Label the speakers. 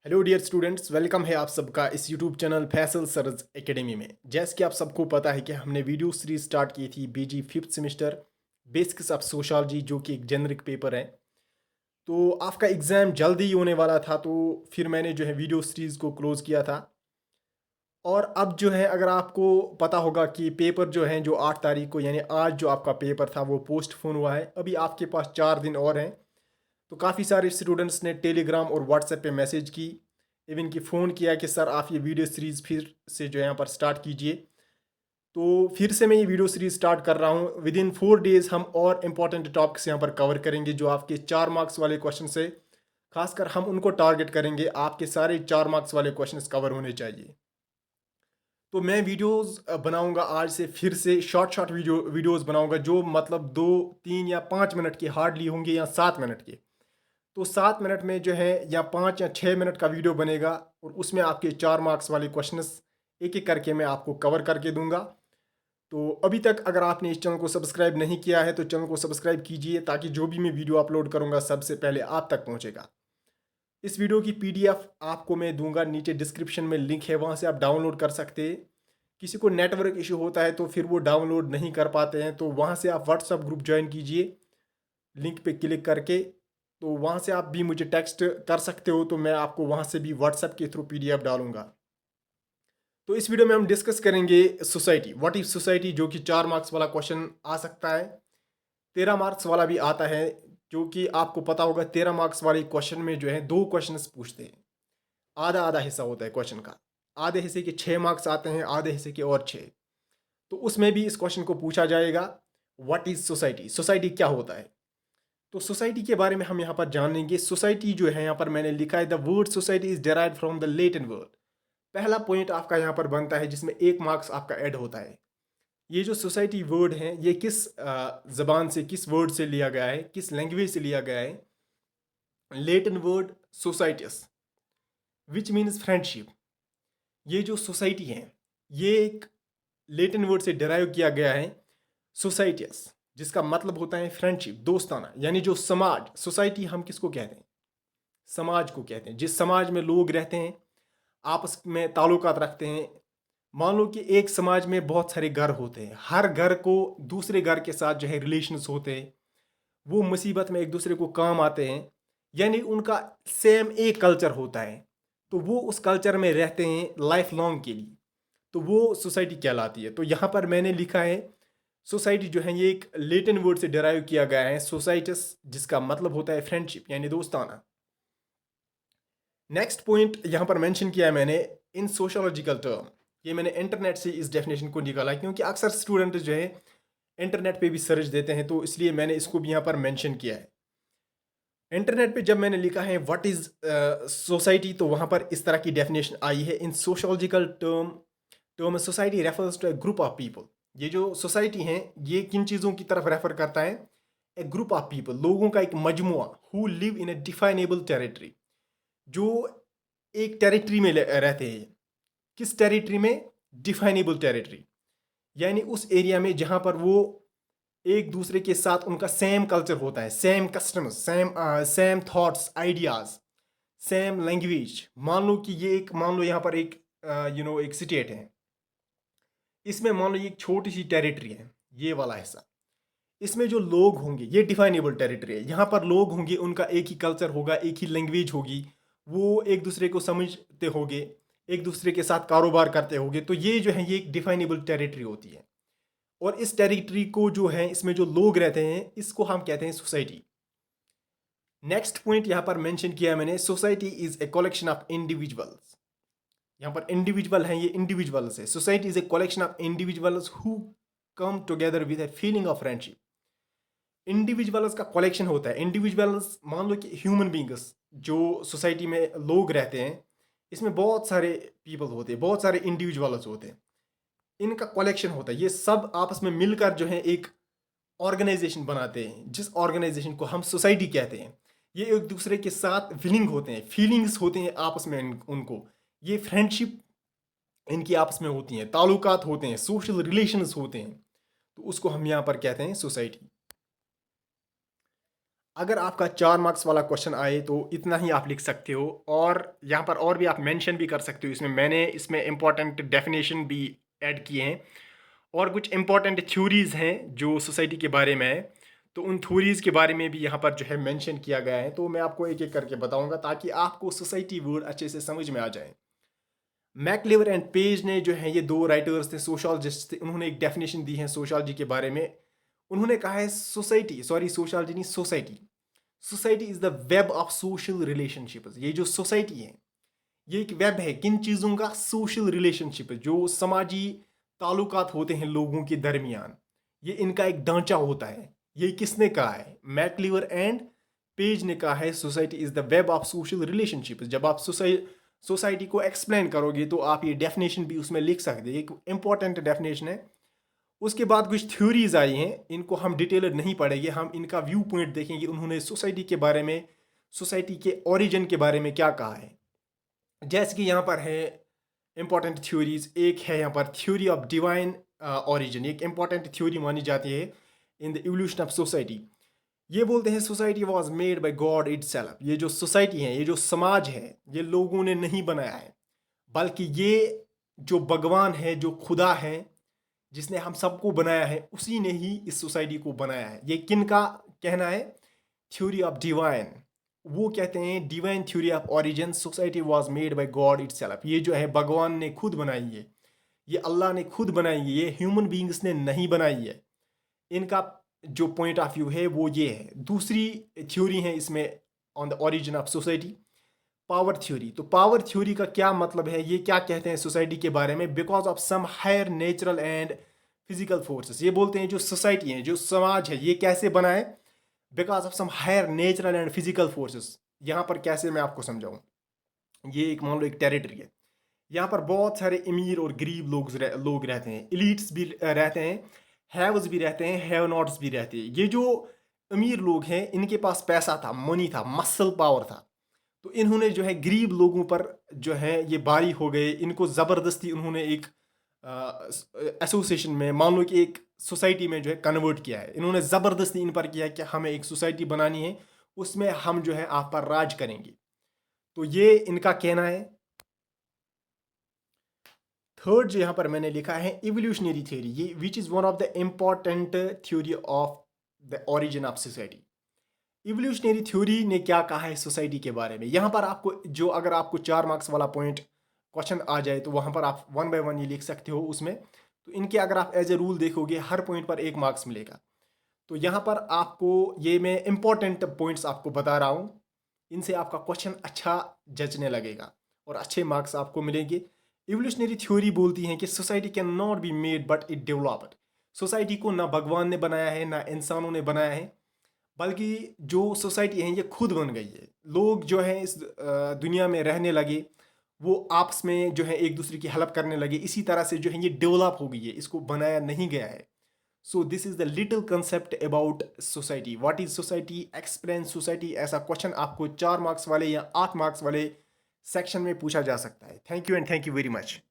Speaker 1: Hello dear students, welcome है आप सबका इस YouTube channel Faisal Suraj academy में। जैसे कि आप सबको पता है कि हमने वीडियो सीरीज स्टार्ट की थी BG fifth semester basics of sociology, जो कि एक जेनरिक पेपर है। तो आपका एग्ज़ाम जल्दी ही होने वाला था, तो फिर मैंने जो है वीडियो सीरीज़ को क्लोज़ किया था। और अब जो है, अगर आपको पता होगा कि पेपर जो है, जो 8 तारीख को यानी आज जो आपका पेपर था वो पोस्टपोन हुआ है। अभी आपके पास 4 दिन और हैं। तो काफ़ी सारे स्टूडेंट्स ने टेलीग्राम और व्हाट्सएप पे मैसेज की, इवन कि फ़ोन किया कि सर आप ये वीडियो सीरीज़ फिर से जो है यहाँ पर स्टार्ट कीजिए। तो फिर से मैं ये वीडियो सीरीज़ स्टार्ट कर रहा हूँ। विद इन 4 डेज़ हम और इम्पॉर्टेंट टॉपिक्स यहाँ पर कवर करेंगे, जो आपके 4 मार्क्स वाले क्वेश्चन से खासकर हम उनको टारगेट करेंगे। आपके सारे 4 मार्क्स वाले क्वेश्चन कवर होने चाहिए। तो मैं वीडियोस बनाऊंगा आज से, फिर से शॉर्ट शॉर्ट वीडियोस बनाऊंगा, जो मतलब 2 3 या 5 मिनट के हार्डली होंगे, या 7 मिनट के। तो 7 मिनट में जो है, या 5 या 6 मिनट का वीडियो बनेगा, और उसमें आपके 4 मार्क्स वाले क्वेश्चंस एक एक करके मैं आपको कवर करके दूंगा। तो अभी तक अगर आपने इस चैनल को सब्सक्राइब नहीं किया है तो चैनल को सब्सक्राइब कीजिए, ताकि जो भी मैं वीडियो अपलोड करूंगा सबसे पहले आप तक पहुंचेगा। इस वीडियो की पीडीएफ आपको मैं दूंगा, नीचे डिस्क्रिप्शन में लिंक है, वहाँ से आप डाउनलोड कर सकते हैं। किसी को नेटवर्क इशू होता है तो फिर वो डाउनलोड नहीं कर पाते हैं, तो वहाँ से आप व्हाट्सअप ग्रुप ज्वाइन कीजिए लिंक पे क्लिक करके। तो वहाँ से आप भी मुझे टेक्स्ट कर सकते हो, तो मैं आपको वहाँ से भी व्हाट्सएप के थ्रू पीडीएफ डालूंगा। तो इस वीडियो में हम डिस्कस करेंगे सोसाइटी, व्हाट इज सोसाइटी, जो कि 4 मार्क्स वाला क्वेश्चन आ सकता है, 13 मार्क्स वाला भी आता है। जो कि आपको पता होगा, 13 मार्क्स वाले क्वेश्चन में जो है 2 क्वेश्चन पूछते हैं। आधा आधा हिस्सा होता है क्वेश्चन का। आधे हिस्से के 6 मार्क्स आते हैं, आधे हिस्से के और 6। तो उसमें भी इस क्वेश्चन को पूछा जाएगा, व्हाट इज सोसाइटी, सोसाइटी क्या होता है। तो सोसाइटी के बारे में हम यहाँ पर जानेंगे। सोसाइटी जो है, यहाँ पर मैंने लिखा है, the word society is derived from the Latin word. पहला पॉइंट आपका यहाँ पर बनता है, जिसमें 1 मार्क्स आपका ऐड होता है। ये जो सोसाइटी वर्ड है, ये किस जबान से, किस वर्ड से लिया गया है, किस लैंग्वेज से लिया गया है। Latin word societas, which means friendship. ये जो सोसाइटी है, ये एक लेटिन वर्ड से डिराइव किया गया है, सोसाइटियस, जिसका मतलब होता है फ्रेंडशिप, दोस्ताना। यानी जो समाज, सोसाइटी हम किसको कहते हैं, समाज को कहते हैं। जिस समाज में लोग रहते हैं, आपस में ताल्लुकात रखते हैं। मान लो कि एक समाज में बहुत सारे घर होते हैं, हर घर को दूसरे घर के साथ जो है रिलेशंस होते हैं। वो मुसीबत में एक दूसरे को काम आते हैं, यानी उनका सेम एक कल्चर होता है। तो वो उस कल्चर में रहते हैं लाइफ लॉन्ग के लिए। तो वो सोसाइटी कहलाती है। तो यहाँ पर मैंने लिखा है, सोसाइटी जो है ये एक लेटिन वर्ड से डिराइव किया गया है, सोसाइटस, जिसका मतलब होता है फ्रेंडशिप यानी दोस्ताना। नेक्स्ट पॉइंट यहाँ पर मेंशन किया है मैंने, इन सोशोलॉजिकल टर्म। ये मैंने इंटरनेट से इस डेफिनेशन को निकाला है, क्योंकि अक्सर स्टूडेंट जो है इंटरनेट पे भी सर्च देते हैं, तो इसलिए मैंने इसको भी यहाँ पर मेंशन किया है। इंटरनेट पे जब मैंने लिखा है व्हाट इज सोसाइटी, तो वहाँ पर इस तरह की डेफिनेशन आई है, in sociological term society refers to a group of people. ये जो सोसाइटी है, ये किन चीज़ों की तरफ रेफर करता है, ए ग्रुप ऑफ पीपल, लोगों का एक मजमुआ, who live in a definable territory, जो एक टेरिटरी में रहते हैं। किस टेरिटरी में, डिफाइनेबल टेरिटरी, यानी उस एरिया में जहाँ पर वो एक दूसरे के साथ उनका सेम कल्चर होता है, same customs, same thoughts, ideas, same language. मान लो यहाँ पर एक एक स्टेट है। इसमें मान लो ये एक छोटी सी टेरिटरी है, ये वाला हिस्सा। इसमें जो लोग होंगे, ये डिफाइनेबल टेरिटरी है, यहाँ पर लोग होंगे, उनका एक ही कल्चर होगा, एक ही लैंग्वेज होगी। वो एक दूसरे को समझते होंगे, एक दूसरे के साथ कारोबार करते होंगे। तो ये जो है, ये एक डिफाइनेबल टेरिटरी होती है। और इस टेरिटरी को जो है, इसमें जो लोग रहते हैं, इसको हम कहते हैं सोसाइटी। नेक्स्ट पॉइंट यहाँ पर मेंशन किया है मैंने, society is a collection of individuals. यहाँ पर इंडिविजुअल है, ये इंडिविजुअल्स है। Society is a collection of individuals who come together with a feeling of friendship. Individuals का कलेक्शन होता है। इंडिविजुअल्स मान लो कि ह्यूमन बींग्स, जो सोसाइटी में लोग रहते हैं, इसमें बहुत सारे पीपल होते हैं, बहुत सारे इंडिविजुअल्स होते हैं। इनका कलेक्शन होता है, ये सब आपस में मिलकर जो है एक ऑर्गेनाइजेशन बनाते हैं, जिस ऑर्गेनाइजेशन को हम सोसाइटी कहते हैं। ये एक दूसरे के साथ विलिंग होते हैं, फीलिंग्स होते हैं आपस में, उनको ये फ्रेंडशिप इनकी आपस में होती हैं, ताल्लुकात होते हैं, सोशल रिलेशंस होते हैं। तो उसको हम यहाँ पर कहते हैं सोसाइटी। अगर आपका 4 मार्क्स वाला क्वेश्चन आए तो इतना ही आप लिख सकते हो, और यहाँ पर और भी आप मेंशन भी कर सकते हो। मैंने इसमें इम्पोर्टेंट डेफिनेशन भी ऐड किए हैं, और कुछ इम्पोर्टेंट थ्योरीज हैं जो सोसाइटी के बारे में है, तो उन थ्योरीज के बारे में भी यहाँ पर जो है मेंशन किया गया है। तो मैं आपको एक एक करके बताऊंगा ताकि आपको सोसाइटी वर्ड अच्छे से समझ में आ जाए। मैकलिवर एंड पेज ने जो है, ये दो राइटर्स थे, सोशोलॉजिस्ट थे, उन्होंने एक डेफिनेशन दी है सोशोलॉजी के बारे में। उन्होंने कहा है सोसाइटी, सॉरी सोशोलॉजी नहीं, society, society is the web of social relationships. ये जो सोसाइटी है ये एक वेब है किन चीज़ों का? सोशल रिलेशनशिप, जो समाजी ताल्लुकात होते हैं लोगों के दरमियान, ये इनका एक ढांचा होता है। ये किसने कहा है? मैकलिवर एंड पेज ने कहा है society is the web of social relationship. जब आप सोसाइटी को एक्सप्लेन करोगे तो आप ये डेफिनेशन भी उसमें लिख सकते हैं, एक इंपॉर्टेंट डेफिनेशन है। उसके बाद कुछ थ्योरीज आई हैं, इनको हम डिटेलर नहीं पढ़ेंगे, हम इनका व्यू पॉइंट देखेंगे, उन्होंने सोसाइटी के बारे में, सोसाइटी के ओरिजिन के बारे में क्या कहा है। जैसे कि यहाँ पर है इंपॉर्टेंट थ्योरीज, एक है यहाँ पर थ्योरी ऑफ डिवाइन ओरिजिन, एक इंपॉर्टेंट थ्योरी मानी जाती है in the evolution of society. ये बोलते हैं society was made by God itself. ये जो सोसाइटी है, ये जो समाज है, ये लोगों ने नहीं बनाया है, बल्कि ये जो भगवान है, जो खुदा है, जिसने हम सबको बनाया है, उसी ने ही इस सोसाइटी को बनाया है। ये किन का कहना है? Theory of divine. वो कहते हैं divine theory of origin, society was made by God itself. ये जो है भगवान ने खुद बनाई है, ये अल्लाह ने खुद बनाई है, ये ह्यूमन बींग्स ने नहीं बनाई है। इनका जो पॉइंट ऑफ व्यू है वो ये है। दूसरी थ्योरी है इसमें on the origin of society, power theory. तो पावर थ्योरी का क्या मतलब है? ये क्या कहते हैं सोसाइटी के बारे में? Because of some higher natural and physical forces. ये बोलते हैं जो सोसाइटी है, जो समाज है, ये कैसे बना है? Because of some higher natural and physical forces. यहाँ पर कैसे मैं आपको समझाऊँ? ये एक मान लो एक टेरिटरी है, यहाँ पर बहुत सारे अमीर और गरीब लोग रहते हैं, इलीट्स भी रहते हैं, हैव्स भी रहते हैं, हैव नॉट्स भी रहते हैं। ये जो अमीर लोग हैं, इनके पास पैसा था, मनी था, मसल पावर था, तो इन्होंने जो है गरीब लोगों पर जो है ये बारी हो गए। इनको ज़बरदस्ती उन्होंने एक एसोसिएशन में, मान लो कि एक सोसाइटी में जो है कन्वर्ट किया है। इन्होंने ज़बरदस्ती इन पर किया कि हमें एक सोसाइटी बनानी है, उसमें हम जो है आप पर राज करेंगे। तो ये इनका कहना है। थर्ड जो यहाँ पर मैंने लिखा है इवोल्यूशनरी थ्योरी, ये which is one of the important theory of the origin of society. Evolutionary theory ने क्या कहा है सोसाइटी के बारे में? यहाँ पर आपको जो, अगर आपको 4 मार्क्स वाला पॉइंट क्वेश्चन आ जाए तो वहाँ पर आप 1 बाय 1 ये लिख सकते हो उसमें। तो इनके अगर आप एज ए रूल देखोगे, हर पॉइंट पर 1 मार्क्स मिलेगा। तो यहाँ पर आपको ये मैं इंपॉर्टेंट पॉइंट्स आपको बता रहा हूँ, इनसे आपका क्वेश्चन अच्छा जचने लगेगा और अच्छे मार्क्स आपको मिलेंगे। इवोल्यूशनरी थ्योरी बोलती है कि society can not be made but it developed. Society को ना भगवान ने बनाया है, ना इंसानों ने बनाया है, बल्कि जो सोसाइटी है ये खुद बन गई है। लोग जो है इस दुनिया में रहने लगे, वो आपस में जो है एक दूसरे की हेल्प करने लगे, इसी तरह से जो है ये डेवलप हो गई है, इसको बनाया नहीं गया है। So this is the little concept about society. What is society? Explain society. ऐसा क्वेश्चन आपको 4 मार्क्स वाले या 8 मार्क्स वाले सेक्शन में पूछा जा सकता है। Thank you and thank you very much.